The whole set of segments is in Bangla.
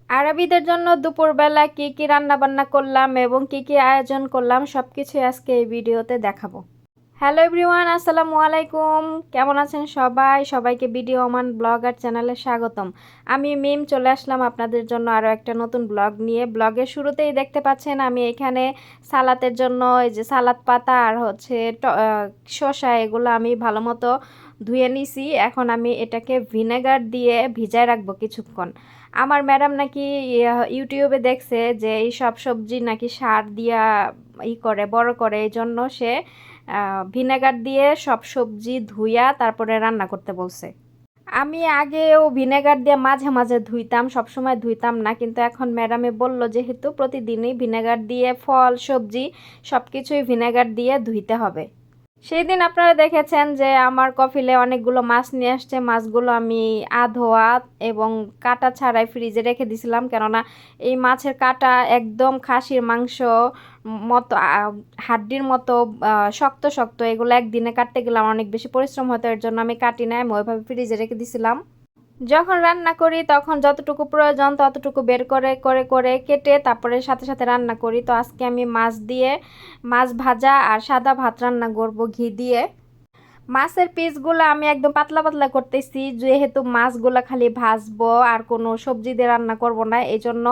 আরবিদের জন্য দুপুরবেলা কি কি রান্না বান্না করলাম এবং কি কি আয়োজন করলাম সবকিছুই আজকে এই ভিডিওতে দেখাবো। হ্যালো এভরিওয়ান, আসসালামু আলাইকুম। কেমন আছেন সবাই? সবাইকে ভিডিও ওমান ব্লগার চ্যানেলে স্বাগতম। আমি মিম চলে আসলাম আপনাদের জন্য আরও একটা নতুন ব্লগ নিয়ে। ব্লগের শুরুতেই দেখতে পাচ্ছেন আমি এখানে সালাতের জন্য এই যে সালাদ পাতা আর হচ্ছে শসা, এগুলো আমি ভালো মতো ধুয়ে নিছি। এখন আমি এটাকে ভিনেগার দিয়ে ভিজায় রাখবো কিছুক্ষণ। আমার ম্যাডাম নাকি ইউটিউবে দেখছে যে এই সব সবজি নাকি সার দিয়া করে বড় করে, এই জন্য সে ভিনেগার দিয়ে সব সবজি ধুইয়া তারপরে রান্না করতে বলছে। আমি আগেও ভিনেগার দিয়ে মাঝে মাঝে ধুইতাম, সবসময় ধুইতাম না, কিন্তু এখন ম্যাডামে বলল যেহেতু প্রতিদিনই ভিনেগার দিয়ে ফল সবজি সব কিছুই ভিনেগার দিয়ে ধুইতে হবে। সেই দিন আপনারা দেখেছেন যে আমার কফিলে অনেকগুলো মাছ নিয়ে আসছে। মাছগুলো আমি আধোয়া এবং কাটা ছাড়াই ফ্রিজে রেখে দিছিলাম, কেননা এই মাছের কাটা একদম খাসির মাংস মতো হাড্ডির মতো শক্ত শক্ত। এগুলো একদিনে কাটতে গেলাম অনেক বেশি পরিশ্রম হতো, এর জন্য আমি কাটি নাই, আমি ওইভাবে ফ্রিজে রেখে দিছিলাম। যখন রান্না করি তখন যতটুকু প্রয়োজন ততটুকু বের করে করে করে কেটে তারপরে সাথে সাথে রান্না করি। তো আজকে আমি মাছ দিয়ে মাছ ভাজা আর সাদা ভাত রান্না করব ঘি দিয়ে। মাছের পিসগুলো আমি একদম পাতলা পাতলা করতেছি, যেহেতু মাছগুলো খালি ভাজবো আর কোনো সবজি দিয়ে রান্না করব না, এই জন্য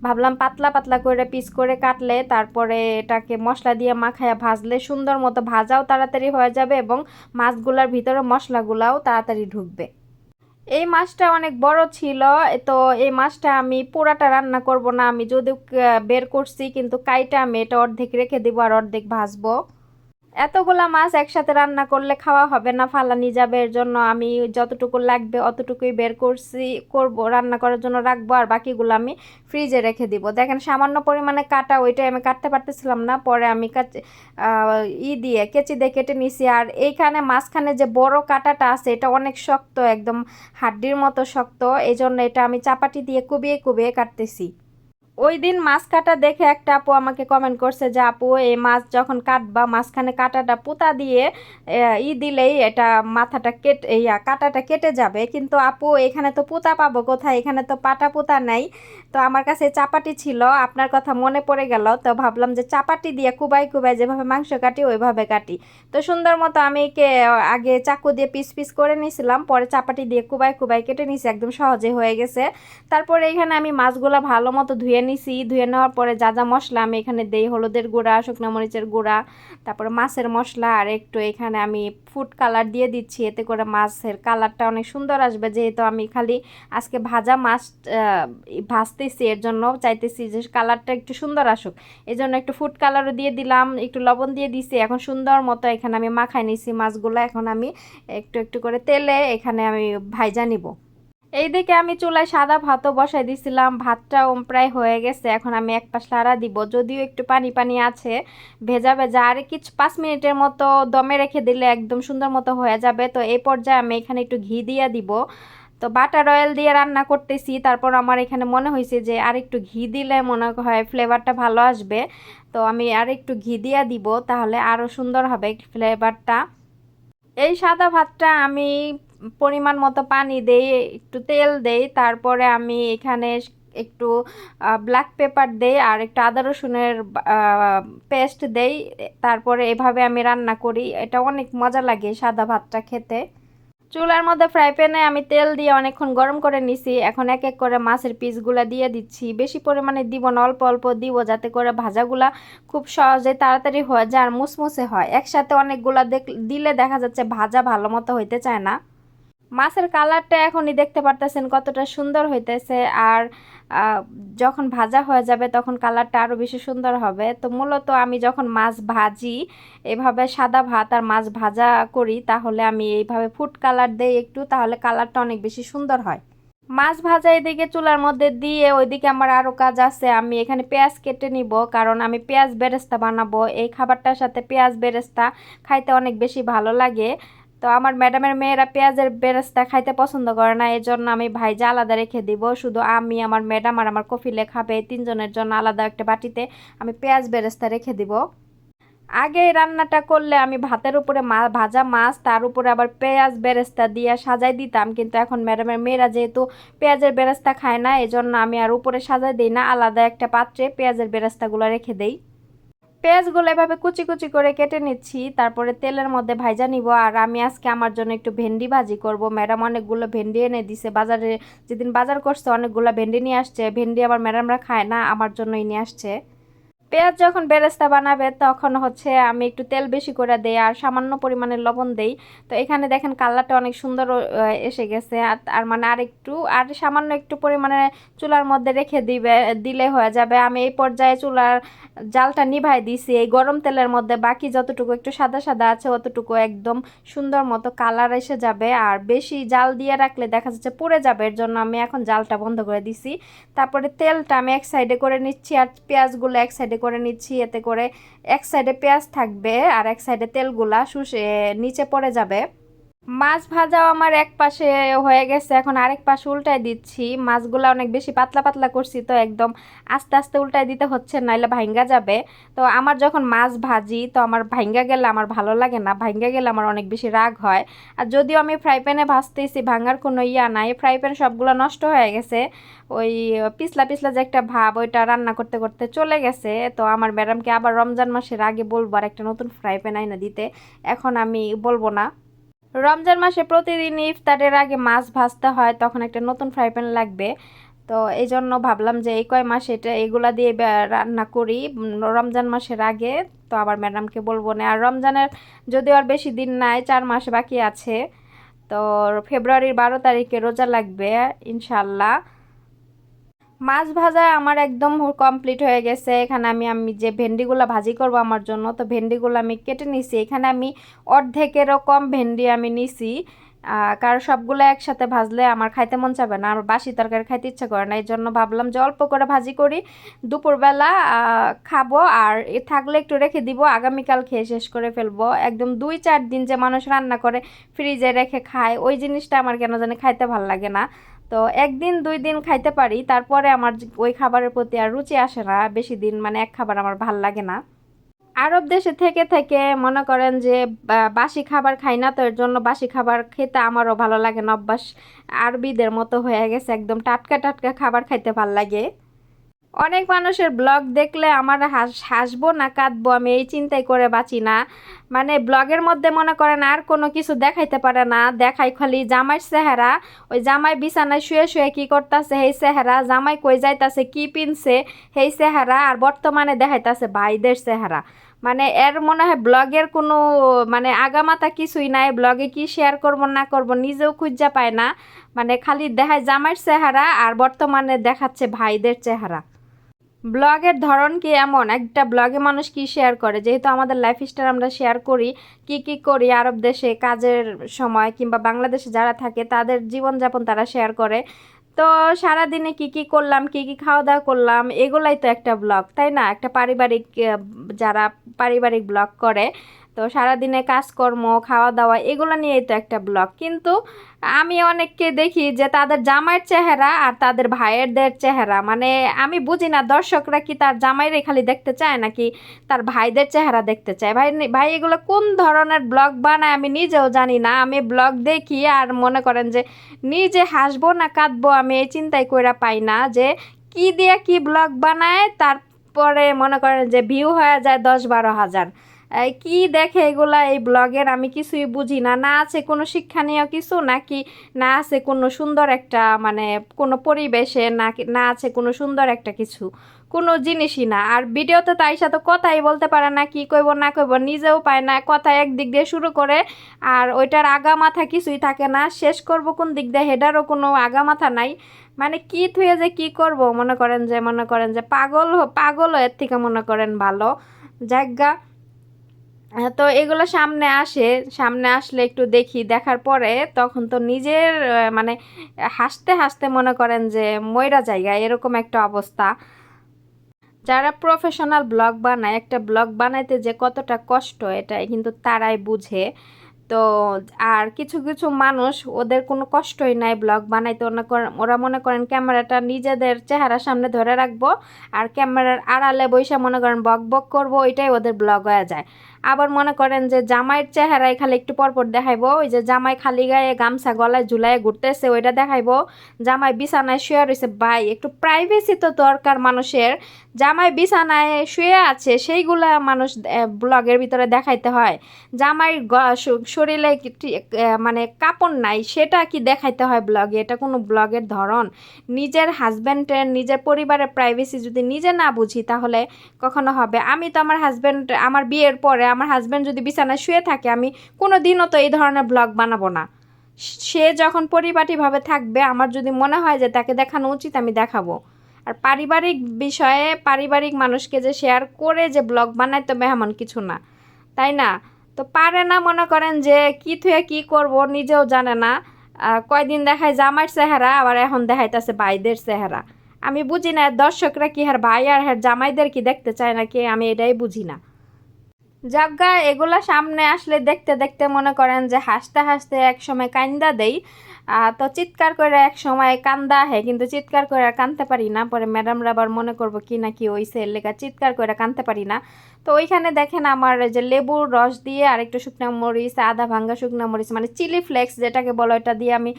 ভাবলাম পাতলা পাতলা করে পিস করে কাটলে তারপরে এটাকে মশলা দিয়ে মাখায়া ভাজলে সুন্দর মতো ভাজাও তাড়াতাড়ি হয়ে যাবে এবং মাছগুলোর ভিতরে মশলাগুলাও তাড়াতাড়ি ঢুকবে। এই মাছটা অনেক বড় ছিল, তো এই মাছটা আমি পুরাটা রান্না করব না, আমি যদিও বের করছি কিন্তু কাইটা আমি এটা অর্ধেক রেখে দেবো আর অর্ধেক ভাজবো। এতগুলা মাছ একসাথে রান্না করলে খাওয়া হবে না, ফালানি যাবে, এর জন্য আমি যতটুকু লাগবে অতটুকুই বের করব রান্না করার জন্য রাখবো, আর বাকিগুলো আমি ফ্রিজে রেখে দিব। দেখেন সামান্য পরিমাণে কাটা, ওইটাই আমি কাটতে পারতেছিলাম না, পরে আমি দিয়ে কেচি দিয়ে কেটে নিছি। আর এইখানে মাঝখানে যে বড় কাটাটা আছে এটা অনেক শক্ত, একদম হাড্ডির মতো শক্ত, এই জন্য এটা আমি চাপাটি দিয়ে কুবিয়ে কুবিয়ে কাটতেছি। ওই দিন মাছ কাটা দেখে একটা আপু আমাকে কমেন্ট করছে যে আপু এই মাছ যখন কাটবা মাঝখানে কাটাটা পুঁতা দিয়ে দিলেই এটা মাথাটা কেটে কাটাটা কেটে যাবে, কিন্তু আপু এখানে তো পুঁতা পাবো কোথায়, এখানে তো পাটা পুঁতা নাই। তো আমার কাছে চাপাটি ছিল, আপনার কথা মনে পড়ে গেল, তো ভাবলাম যে চাপাটি দিয়ে কুবাই কুবাই যেভাবে মাংস কাটি ওইভাবে কাটি। তো সুন্দর মতো আমি আগে চাকু দিয়ে পিস পিস করে নিয়েছিলাম, পরে চাপাটি দিয়ে কুবাই কুবাই কেটে নিয়েছি, একদম সহজে হয়ে গেছে। তারপরে এখানে আমি মাছগুলো ভালো মতো ধুয়ে নিছি। ধুয়ে নেওয়ার পরে যা যা মশলা আমি এখানে দেই, হলুদের গুঁড়া, শুকনো মরিচের গুঁড়া, তারপরে মাছের মশলা, আর একটু এখানে আমি ফুড কালার দিয়ে দিচ্ছি, এতে করে মাছের কালারটা অনেক সুন্দর আসবে। যেহেতু আমি খালি আজকে ভাজা মাছ ভাজতেছি, এর জন্য চাইতেছি যে কালারটা একটু সুন্দর আসুক, এই জন্য একটু ফুড কালারও দিয়ে দিলাম, একটু লবণ দিয়ে দিছি। এখন সুন্দর মতো এখানে আমি মাখাই নিছি মাছগুলো, এখন আমি একটু একটু করে তেলে এখানে আমি ভাইজা নিব। এইদিকে আমি চুলায় সাদা ভাতও বসাই দিছিলাম, ভাতটাও প্রায় হয়ে গেছে, এখন আমি এক পাশ লাড়া দিব, যদিও একটু পানি পানি আছে, ভেজা ভেজা, আর কিছু 5 মিনিটের মতো দমে রেখে দিলে একদম সুন্দর মতো হয়ে যাবে। তো এই পর্যায়ে আমি এখানে একটু ঘি দিয়ে দিব। তো বাটার অয়েল দিয়ে রান্না করতেছি, তারপর আমার এখানে মনে হয়েছে যে আর একটু ঘি দিলে মনে হয় ফ্লেভারটা ভালো আসবে, তো আমি আর একটু ঘি দিয়ে দিব, তাহলে আরও সুন্দর হবে ফ্লেভারটা। এই সাদা ভাতটা আমি পরিমাণ মতো পানি দেই, একটু তেল দেই, তারপরে আমি এখানে একটু ব্ল্যাক পেপার দেই আর একটু আদা রসুনের পেস্ট দেই, তারপরে এভাবে আমি রান্না করি। এটা অনেক মজা লাগে সাদা ভাতটা খেতে। চুলার মধ্যে ফ্রাই প্যানে আমি তেল দিয়ে অনেকক্ষণ গরম করে নিছি, এখন এক এক করে মাছের পিসগুলা দিয়ে দিচ্ছি। বেশি পরিমাণে দিব না, অল্প অল্প দিব, যাতে করে ভাজাগুলা খুব সহজে তাড়াতাড়ি হয়ে যায় আর মুসমুসে হয়। একসাথে অনেকগুলা দিলে দেখা যাচ্ছে ভাজা ভালো মতো হইতে চায় না। মাছের কালারটা এখনই দেখতে পারতেছেন কতটা সুন্দর হইতেছে, আর আহ, যখন ভাজা হয়ে যাবে তখন কালারটা আরও বেশি সুন্দর হবে। তো মূলত আমি যখন মাছ ভাজি এভাবে সাদা ভাত আর মাছ ভাজা করি, তাহলে আমি এইভাবে ফুড কালার দেই একটু, তাহলে কালারটা অনেক বেশি সুন্দর হয়। মাছ ভাজা এদিকে চুলার মধ্যে দিয়ে ওইদিকে আমার আরও কাজ আছে, আমি এখানে পেঁয়াজ কেটে নিব, কারণ আমি পেঁয়াজ বেরেস্তা বানাবো। এই খাবারটার সাথে পেঁয়াজ বেরেস্তা খাইতে অনেক বেশি ভালো লাগে। তো আমার ম্যাডামের মেয়েরা পেঁয়াজের বেরেস্তা খাইতে পছন্দ করে না, এই জন্য আমি ভাইজা আলাদা রেখে দিব। শুধু আমি, আমার ম্যাডাম আর আমার কফিলে খাবে, 3 জনের জন্য আলাদা একটা বাটিতে আমি পেঁয়াজ বেরেস্তা রেখে দিব। আগে এই রান্নাটা করলে আমি ভাতের উপরে ভাজা মাছ, তার উপরে আবার পেঁয়াজ বেরেস্তা দিয়ে সাজাই দিতাম, কিন্তু এখন ম্যাডামের মেয়েরা যেহেতু পেঁয়াজের বেরেস্তা খায় না, এই জন্য আমি আর উপরে সাজাই দিই না, আলাদা একটা পাত্রে পেঁয়াজের বেরেস্তাগুলো রেখে দেই। পেঁয়াজগুলো এভাবে কুচি কুচি করে কেটে নিচ্ছি, তারপরে তেলের মধ্যে ভাজা নিব। আর আমি আজকে আমার জন্য একটু ভেন্ডি ভাজি করব। ম্যাডাম অনেকগুলো ভেন্ডি এনে দিছে বাজারে, যেদিন বাজার করছে অনেকগুলো ভেন্ডি নিয়ে আসছে। ভেন্ডি আবার ম্যাডামরা খায় না, আমার জন্যই নিয়ে আসছে। পেঁয়াজ যখন বেরেস্তা বানাবে তখন হচ্ছে আমি একটু তেল বেশি করে দেই আর সামান্য পরিমাণে লবণ দেই। তো এখানে দেখেন কালারটা অনেক সুন্দর এসে গেছে। আর মানে আর সামান্য একটু পরিমাণে চুলার মধ্যে রেখে দিলে হয়ে যাবে। আমি এই পর্যায়ে চুলার জালটা নিভাই দিছি এই গরম তেলের মধ্যে। বাকি যতটুকু একটু সাদা সাদা আছে অতটুকু একদম সুন্দর মতো কালার এসে যাবে। আর বেশি জাল দিয়ে রাখলে দেখা যাচ্ছে পুড়ে যাবে, এর জন্য আমি এখন জালটা বন্ধ করে দিছি। তারপরে তেলটা আমি এক সাইডে করে নিচ্ছি আর পেঁয়াজগুলো এক সাইডে করে নিচ্ছি, এতে করে এক সাইডে পেঁয়াজ থাকবে আর এক সাইডে তেলগুলা শুষে নিচে পড়ে যাবে। মাছ ভাজাও আমার এক পাশে হয়ে গেছে, এখন আরেক পাশে উল্টাই দিচ্ছি। মাছগুলো অনেক বেশি পাতলা পাতলা করছি, তো একদম আস্তে আস্তে উল্টাই দিতে হচ্ছে, নাইলে ভাঙ্গা যাবে। তো আমার যখন মাছ ভাজি তো আমার ভাঙ্গা গেলে আমার ভালো লাগে না, ভাঙ্গা গেলে আমার অনেক বেশি রাগ হয়। আর যদিও আমি ফ্রাই প্যানে ভাজতেছি, ভাঙার কোনো ইয়া নাই, ফ্রাই প্যান সবগুলো নষ্ট হয়ে গেছে। ওই পিছলা পিছলা যে একটা ভাব ওইটা রান্না করতে করতে চলে গেছে। তো আমার ম্যাডামকে আবার রমজান মাসের আগে বলবো আর একটা নতুন ফ্রাই প্যান আইনা দিতে, এখন আমি বলবো না। রমজান মাসে প্রতিদিন ইফতারের আগে মাছ ভাজতে হয়, তখন একটা নতুন ফ্রাই প্যান লাগবে। তো এই জন্য ভাবলাম যে এই কয় মাস এগুলা দিয়ে রান্না করি রমজান মাসের আগে। তো আবার ম্যাডামকে বলবো না। আর রমজানের যদিও আর বেশি দিন নাই, 4 মাস বাকি আছে। তো ফেব্রুয়ারির 12 তারিখে রোজা লাগবে ইনশাল্লাহ। মাছ ভাজা আমার একদম কমপ্লিট হয়ে গেছে। এখানে আমি যে ভেন্ডিগুলো ভাজি করব আমার জন্য, তো ভেন্ডিগুলো আমি কেটে নিছি। এখানে আমি অর্ধেকেরও কম ভেন্ডি আমি নিছি, কারণ সবগুলো একসাথে ভাজলে আমার খাইতে মন চাবে না, আমার বাসি তরকারি খাইতে ইচ্ছা করে না। এই জন্য ভাবলাম যে অল্প করে ভাজি করি, দুপুরবেলা খাবো, আর থাকলে একটু রেখে দিব, আগামীকাল খেয়ে শেষ করে ফেলবো। একদম 2-4 দিন যে মানুষ রান্না করে ফ্রিজে রেখে খায়, ওই জিনিসটা আমার কেন জানি খাইতে ভালো লাগে না। তো 1-2 দিন খাইতে পারি, তারপরে আমার ওই খাবারের প্রতি আর রুচি আসে না। বেশি দিন মানে এক খাবার আমার ভাল লাগে না। আরব দেশে থেকে থেকে মনে করেন যে বাসি খাবার খাই না, তো এর জন্য বাসি খাবার খেতে আমারও ভালো লাগে না। অভ্যাস আরবিদের মতো হয়ে গেছে, একদম টাটকা টাটকা খাবার খাইতে ভাল লাগে। অনেক মানুষের ব্লগ দেখলে আমার হাসবো না কাঁদবো আমি এই চিন্তাই করে বাঁচি না। মানে ব্লগের মধ্যে মনে করেন আর কোনো কিছু দেখাইতে পারে না, দেখাই খালি জামাইয়ের চেহারা। ওই জামাই বিছানায় শুয়ে শুয়ে কি করতেছে সেই চেহারা, জামাই কই যাইতাছে কি পিনছে সেই চেহারা, আর বর্তমানে দেখাইতাছে ভাইদের চেহারা। মানে এর মনে হয় ব্লগের কোনো মানে আগামাথা কিছুই নাই, ব্লগে কি শেয়ার করব না করব নিজেও খুঁজা পায় না। মানে খালি দেখায় জামাইয়ের চেহারা আর বর্তমানে দেখাচ্ছে ভাইদের চেহারা। ব্লগের ধরন কি এমন, একটা ব্লগে মানুষ কি শেয়ার করে, যেহেতু আমাদের লাইফস্টাইল আমরা শেয়ার করি, কি কি করি আরব দেশে কাজের সময় কিংবা বাংলাদেশে যারা থাকে তাদের জীবনযাপন তারা শেয়ার করে। তো সারাদিনে কি কি করলাম, কি কি খাওয়া দাওয়া করলাম, এগুলাই তো একটা ব্লগ, তাই না? একটা পারিবারিক যারা পারিবারিক ব্লগ করে, তো সারাদিনে কাজকর্ম খাওয়া দাওয়া এগুলো নিয়েই তো একটা ব্লগ। কিন্তু আমি অনেককে দেখি যে তাদের জামাইয়ের চেহারা আর তাদের ভাইয়েরদের চেহারা, মানে আমি বুঝি না দর্শকরা কি তার জামাইরে খালি দেখতে চায় নাকি তার ভাইদের চেহারা দেখতে চায়। ভাই ভাই এগুলো কোন ধরনের ব্লগ বানায় আমি নিজেও জানি না। আমি ব্লগ দেখি আর মনে করেন যে নিজে হাসবো না কাঁদবো আমি এই চিন্তাই কইরা পাই না, যে কি দিয়ে কি ব্লগ বানায়, তারপরে মনে করেন যে ভিউ হয়ে যায় 10-12 হাজার। কি দেখে এগুলা এই ব্লগের আমি কিছুই বুঝি না। না আছে কোনো শিক্ষণীয় কিছু, নাকি না আছে কোনো সুন্দর একটা মানে কোনো পরিবেশে, না আছে কোনো সুন্দর একটা কিছু, কোনো জিনিসই না। আর ভিডিওতে তাই সাথে কথাই বলতে পারে না, কি কইব না কইব নিজেও পায় না, কথা একদিক দিয়ে শুরু করে আর ওইটার আগা মাথা কিছুই থাকে না, শেষ করব কোন দিক দিয়ে হেডারও কোনো আগা মাথা নাই। মানে কি থুয়ে যে কি করব, মনে করেন যে পাগল এর থেকে মনে করেন ভালো জায়গা। তো এগুলো সামনে আসলে একটু দেখি, দেখার পরে তখন তো নিজের মানে হাসতে হাসতে মনে করেন যে ময়রা জায়গা, এরকম একটা অবস্থা। যারা প্রফেশনাল ব্লগ বানায়, একটা ব্লগ বানাইতে যে কতটা কষ্ট এটা কিন্তু তারাই বুঝে। তো তো আর কিছু কিছু মানুষ ওদের কোনো কষ্টই নাই ব্লগ বানাইতে, ওরা মনে করেন ক্যামেরাটা নিজেদের চেহারার সামনে ধরে রাখবো আর ক্যামেরার আড়ালে বৈশা মনে করেন বক বক করবো, ওইটাই ওদের ব্লগ হয়ে যায়। আবার মনে করেন যে জামাইয়ের চেহারায় খালি একটু পরপর দেখাইবো, ওই যে জামাই খালি গায়ে গামছা গলায় ঝুলায় ঘুরতেছে ওইটা দেখাইবো, জামাই বিছানায় শুয়ে রয়েছে। ভাই একটু প্রাইভেসি তো দরকার মানুষের। জামাই বিছানায় শুয়ে আছে সেইগুলা মানুষ ব্লগের ভিতরে দেখাইতে হয়। জামাই শরীরে মানে কাপড় নাই সেটা কি দেখাইতে হয় ব্লগে? এটা কোনো ব্লগের ধরন? নিজের হাজব্যান্ডের নিজের পরিবারের প্রাইভেসি যদি নিজে না বুঝি তাহলে কখনো হবে? আমি তো আমার হাজব্যান্ড, আমার বিয়ের পরে আমার হাজব্যান্ড যদি বিছানায় শুয়ে থাকে আমি কোনো দিনও তো এই ধরনের ব্লগ বানাবো না। সে যখন পরিপাটিভাবে থাকবে আমার যদি মনে হয় যে তাকে দেখানো উচিত আমি দেখাবো। আর পারিবারিক বিষয়ে পারিবারিক মানুষকে যে শেয়ার করে যে ব্লগ বানাইতে হবে এমন কিছু না, তাই না? তো পারে না, মনে করেন যে কি থুয়ে কি করব নিজেও জানে না। কয়দিন দেখায় জামাইয়ের চেহারা, আবার এখন দেখাইতেছে ভাইদের চেহারা। আমি বুঝি না দর্শকরা কি হার ভাই আর হার জামাইদের কি দেখতে চায় নাকি, আমি এটাই বুঝি না। যাজ্ঞা এগুলা সামনে আসলে দেখতে দেখতে মনে করেন যে হাসতে হাসতে এক সময় কান্দা দেই। তো চিৎকার করে এক সময় কান্দা আহে, কিন্তু চিৎকার করে আর কানতে পারি না। পরে ম্যাডামরা আবার মনে করবো কি না কি ওইসে লেখা চিৎকার করে কানতে পারি না। তো ওইখানে দেখেন আমার যে লেবুর রস দিয়ে আর একটু শুকনো মরিচ, আদা ভাঙ্গা শুকনো মরিচ মানে চিলি ফ্লেক্স যেটাকে বলো, এটা দিয়ে আমি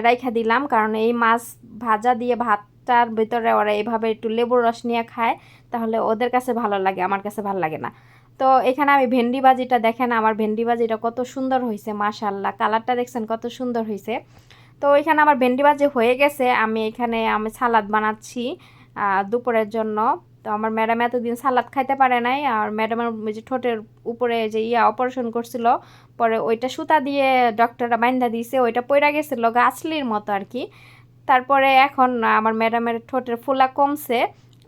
রাইখা দিলাম। কারণ এই মাছ ভাজা দিয়ে ভাতটার ভিতরে ওরা এইভাবে একটু লেবুর রস নিয়ে খায়, তাহলে ওদের কাছে ভালো লাগে, আমার কাছে ভালো লাগে না। তো এখানে আমি ভেন্ডি ভাজিটা দেখেন, আমার ভেন্ডি ভাজিটা কত সুন্দর হয়েছে, মাশাআল্লাহ কালারটা দেখছেন কত সুন্দর হয়েছে। তো এখানে আমার ভেন্ডি ভাজি হয়ে গেছে। আমি সালাদ বানাচ্ছি দুপুরের জন্য। তো আমার ম্যাডাম এতদিন সালাদ খাইতে পারে নাই, আর ম্যাডামের যে ঠোঁটের উপরে যে অপারেশন করছিল, পরে ওইটা সুতা দিয়ে ডক্টররা বাইন্ধা দিয়েছে, ওইটা পইরা গেছিলো গাছলির মতো আর কি। তারপরে এখন আমার ম্যাডামের ঠোঁটের ফোলা কমছে,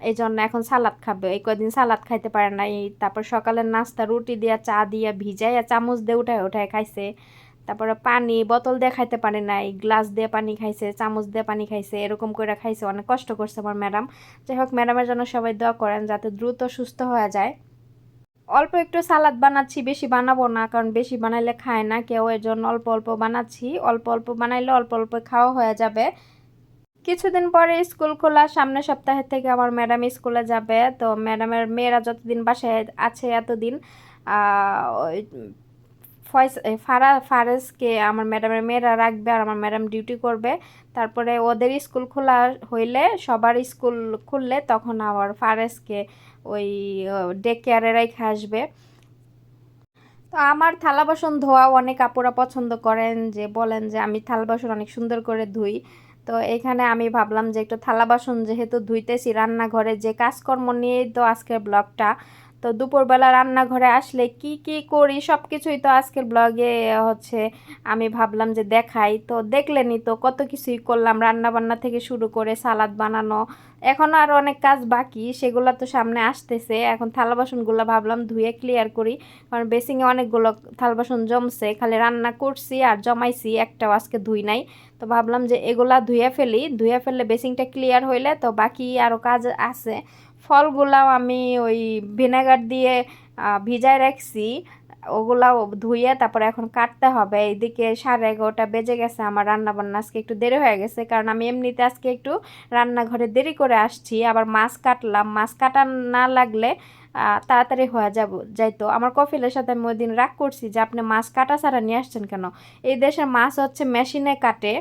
এই জন্য এখন সালাদ খাবে। এই কদিন সালাদ খাইতে পারে নাই। তারপর সকালের নাস্তা রুটি দিয়া চা দিয়া ভিজাইয়া চামচ দিয়ে উঠায় উঠায় খাইছে। তারপরে পানি বোতল দিয়ে খাইতে পারে নাই, গ্লাস দিয়ে পানি খাইছে, চামচ দিয়ে পানি খাইছে, এরকম করে খাইছে। অনেক কষ্ট করছে আমার ম্যাডাম। যাই হোক, ম্যাডামের জন্য সবাই দোয়া করেন যাতে দ্রুত সুস্থ হয়ে যায়। অল্প একটু সালাদ বানাচ্ছি, বেশি বানাবো না, কারণ বেশি বানাইলে খায় না কেউ, এর জন্য অল্প অল্প বানাচ্ছি। অল্প অল্প বানাইলে অল্প অল্প খাওয়া হয়ে যাবে। কিছুদিন পরে স্কুল খোলা, সামনের সপ্তাহের থেকে আমার ম্যাডাম স্কুলে যাবে। তো ম্যাডামের মেয়েরা যতদিন বাসায় আছে এতদিন ওই ফারেজকে আমার ম্যাডামের মেয়েরা রাখবে, আর আমার ম্যাডাম ডিউটি করবে। তারপরে ওদের স্কুল খোলা হইলে, সবার স্কুল খুললে তখন আবার ফারেজকে ওই ডে কেয়ারে রেখে আসবে। তো আমার থালা বাসন ধোয়া অনেক আপুরা পছন্দ করেন, যে বলেন যে আমি থালা বাসন অনেক সুন্দর করে ধুই। তো এখানে আমি ভাবলাম যে একটু থালা বাসন যেহেতু ধুইতেছি রান্নাঘরে যে কাজকর্ম নিয়েই তো আজকের ব্লগটা। তো দুপুরবেলা রান্নাঘরে আসলে কি কি করি সব কিছুই তো আজকের ব্লগে হচ্ছে আমি ভাবলাম যে দেখাই। তো দেখলেনই তো কত কিছুই করলাম, রান্না বান্না থেকে শুরু করে সালাদ বানানো। এখনও আরও অনেক কাজ বাকি, সেগুলো তো সামনে আসতেছে। এখন থালা বাসনগুলো ভাবলাম ধুয়ে ক্লিয়ার করি, কারণ বেসিংয়ে অনেকগুলো থালা বাসন জমছে, খালি রান্না করছি আর জমাইছি, একটাও আজকে ধুই নাই। তো ভাবলাম যে এগুলা ধুয়ে ফেলি, ধুয়ে ফেললে বেসিংটা ক্লিয়ার হইলে তো বাকি আরও কাজ আছে। ফলগুলাও আমি ওই ভিনেগার দিয়ে ভিজায় রাখছি, ওগুলাও ধুয়ে তারপরে এখন কাটতে হবে। এইদিকে 11:30 বেজে গেছে, আমার রান্না বান্না আজকে একটু দেরি হয়ে গেছে, কারণ আমি এমনিতে আজকে একটু রান্নাঘরে দেরি করে আসছি। আবার মাছ কাটলাম, মাছ কাটা না লাগলে তাড়াতাড়ি হয়ে যাইতো। আমার কফিলের সাথে আমি ওই দিন রাগ করছি যে আপনি মাছ কাটা ছাড়া নিয়ে আসছেন কেন। এই দেশের মাছ হচ্ছে মেশিনে কাটে,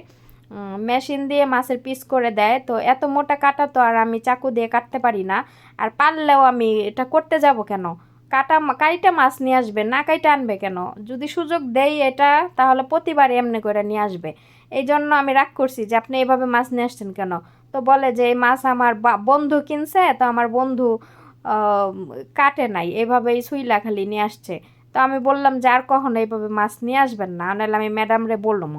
মেশিন দিয়ে মাছের পিস করে দেয়। তো এত মোটা কাটা তো আর আমি চাকু দিয়ে কাটতে পারি না, আর পারলেও আমি এটা করতে যাব কেন? কাইটা মাছ নিয়ে আসবে, না কাইটা আনবে কেন? যদি সুযোগ দেই এটা, তাহলে প্রতিবার এমনি করে নিয়ে আসবে। এই জন্য আমি রাগ করছি যে আপনি এভাবে মাছ নিয়ে আসছেন কেন। তো বলে যে এই মাছ আমার বন্ধু কিনছে, তো আমার বন্ধু কাটে নাই, এভাবেই সুইলা খালি নিয়ে আসছে। তো আমি বললাম যে আর কখনো এইভাবে মাছ নিয়ে আসবেন না, নাহলে আমি ম্যাডামরে বললাম।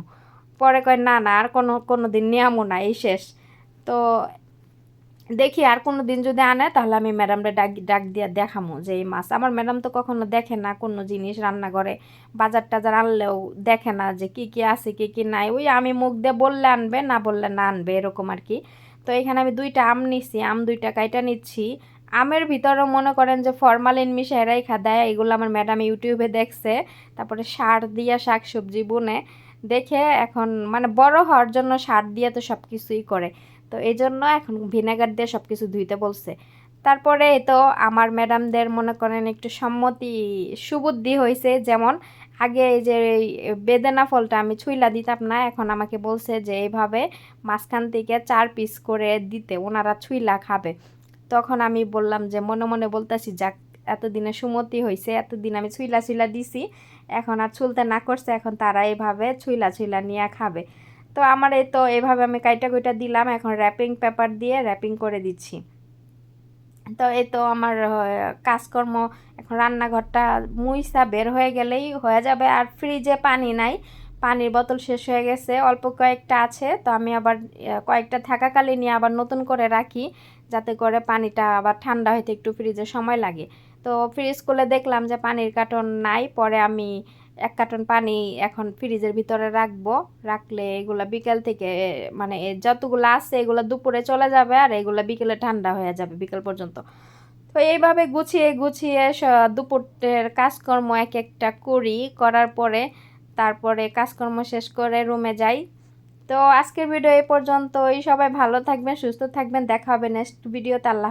পরে কয় না না আর কোনো দিন নিয়ামো না, এই শেষ। তো দেখি আর কোনো দিন যদি আনে তাহলে আমি ম্যাডামরে ডাক দিয়ে দেখামো যে এই মাছ। আমার ম্যাডাম তো কখনো দেখে না কোনো জিনিস রান্নাঘরে, বাজার টাজার আনলেও দেখে না যে কি কি আছে কি কি নাই, ওই আমি মুখ দিয়ে বললে আনবে, না বললে না আনবে, এরকম আর কি। তো এখানে আমি 2টা আম নিছি, আম 2টা কাইটা নিচ্ছি। আমের ভিতরেও মনে করেন যে ফরমালিন মিশাই রাইখা দেয়, এগুলো আমার ম্যাডাম ইউটিউবে দেখছে। তারপরে সার দিয়া শাকসবজি বুনে দেখে এখন মানে বড় হওয়ার জন্য সার দিয়ে তো সব কিছুই করে, তো এই জন্য এখন ভিনেগার দিয়ে সব কিছু ধুইতে বলছে। তারপরে এই তো আমার ম্যাডামদের মনে করেন একটু সম্মতি সুবুদ্ধি হয়েছে, যেমন আগে এই যে বেদেনা ফলটা আমি ছুইলা দিতাম না, এখন আমাকে বলছে যে এইভাবে মাঝখান থেকে 4 পিস করে দিতে, ওনারা ছুইলা খাবে। তখন আমি বললাম যে মনে মনে বলতেছি যাক, এতদিনে সুমতি হয়েছে, এতদিন আমি ছুইলা ছুইলা দিছি, এখন আর ছুলতে না করছে, এখন তারা এইভাবে ছুইলা ছুইলা নিয়ে খাবে। তো আমার এই তো এভাবে আমি কাইটা কুইটা দিলাম, এখন র্যাপিং পেপার দিয়ে র্যাপিং করে দিচ্ছি। তো এই তো আমার কাজকর্ম, এখন রান্নাঘরটা মুইসা বের হয়ে গেলেই হয়ে যাবে। আর ফ্রিজে পানি নাই, পানির বোতল শেষ হয়ে গেছে, অল্প কয়েকটা আছে, তো আমি আবার কয়েকটা থাকাকালীনই আবার নতুন করে রাখি, যাতে করে পানিটা আবার ঠান্ডা হইতে একটু ফ্রিজে সময় লাগে। তো ফ্রিজ খুলে দেখলাম যে পানির কার্টন নাই, পরে আমি 1 কার্টন পানি এখন ফ্রিজের ভিতরে রাখবো, রাখলে এগুলা বিকেল থেকে মানে যতগুলো আছে এগুলো দুপুরে চলে যাবে, আর এগুলো বিকেলে ঠান্ডা হয়ে যাবে বিকেল পর্যন্ত। তো এইভাবে গুছিয়ে গুছিয়ে দুপুরের কাজকর্ম এক একটা করি, করার পরে তারপরে কাজকর্ম শেষ করে রুমে যাই। তো আজকের ভিডিও এই পর্যন্তই, সবাই ভালো থাকবেন, সুস্থ থাকবেন, দেখা হবে নেক্সট ভিডিওতে। আল্লাহ।